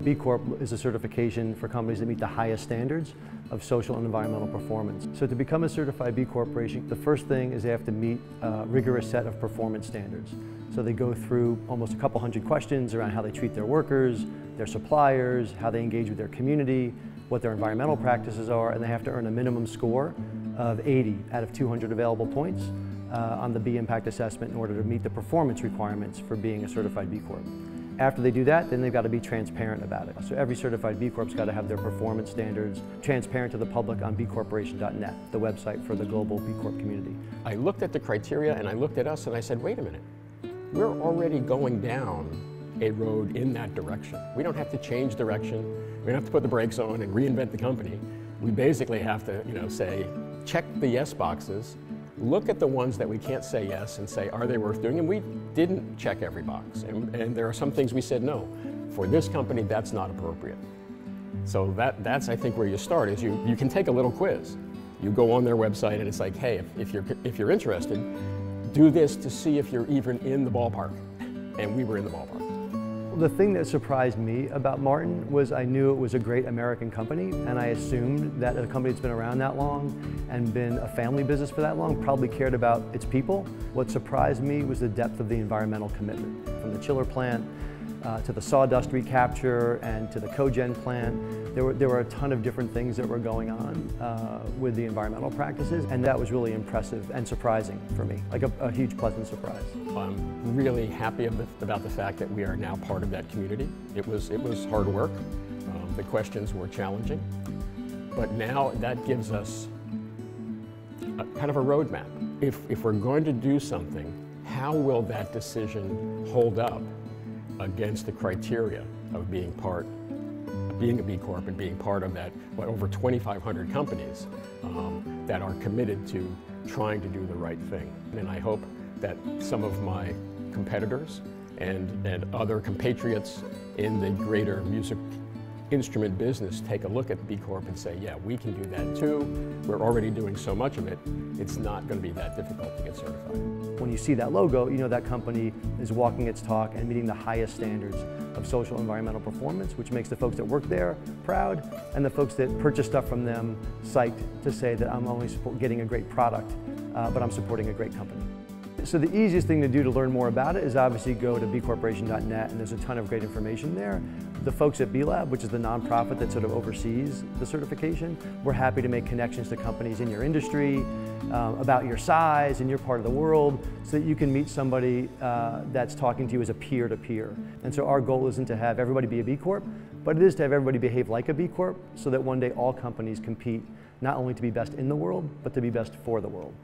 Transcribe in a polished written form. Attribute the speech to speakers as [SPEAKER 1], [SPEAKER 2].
[SPEAKER 1] B Corp is a certification for companies that meet the highest standards of social and environmental performance. So to become a certified B Corporation, the first thing is they have to meet a rigorous set of performance standards. So they go through almost a couple hundred questions around how they treat their workers, their suppliers, how they engage with their community, what their environmental practices are, and they have to earn a minimum score of 80 out of 200 available points on the B Impact Assessment in order to meet the performance requirements for being a certified B Corp. After they do that, then they've got to be transparent about it. So every certified B Corp's got to have their performance standards transparent to the public on bcorporation.net, the website for the global B Corp community.
[SPEAKER 2] I looked at the criteria and I looked at us and I said, wait a minute, we're already going down a road in that direction. We don't have to change direction. We don't have to put the brakes on and reinvent the company. We basically have to, say, check the yes boxes, look at the ones that we can't say yes and say, are they worth doing? And we didn't check every box. And there are some things we said, no, for this company, that's not appropriate. So that's, I think, where you start is you can take a little quiz. You go on their website and it's like, hey, if you're interested, do this to see if you're even in the ballpark. And we were in the ballpark.
[SPEAKER 1] The thing that surprised me about Martin was I knew it was a great American company, and I assumed that a company that's been around that long and been a family business for that long probably cared about its people. What surprised me was the depth of the environmental commitment, from the chiller plant to the sawdust recapture and to the cogen plant. There were a ton of different things that were going on with the environmental practices, and that was really impressive and surprising for me, like a huge pleasant surprise.
[SPEAKER 2] I'm really happy about the fact that we are now part of that community. It was hard work. The questions were challenging, but now that gives us kind of a roadmap. If we're going to do something, how will that decision hold up against the criteria of being a B Corp and being part of that, over 2,500 companies that are committed to trying to do the right thing. And I hope that some of my competitors and other compatriots in the greater music instrument business take a look at B Corp and say, yeah, we can do that too. We're already doing so much of it. It's not going to be that difficult to get certified.
[SPEAKER 1] When you see that logo, you know that company is walking its talk and meeting the highest standards of social and environmental performance, which makes the folks that work there proud, and the folks that purchase stuff from them psyched to say that I'm only getting a great product, but I'm supporting a great company. So the easiest thing to do to learn more about it is obviously go to bcorporation.net, and there's a ton of great information there. The folks at B-Lab, which is the nonprofit that sort of oversees the certification, we're happy to make connections to companies in your industry, about your size and your part of the world, so that you can meet somebody that's talking to you as a peer-to-peer. And so our goal isn't to have everybody be a B Corp, but it is to have everybody behave like a B Corp, so that one day all companies compete not only to be best in the world, but to be best for the world.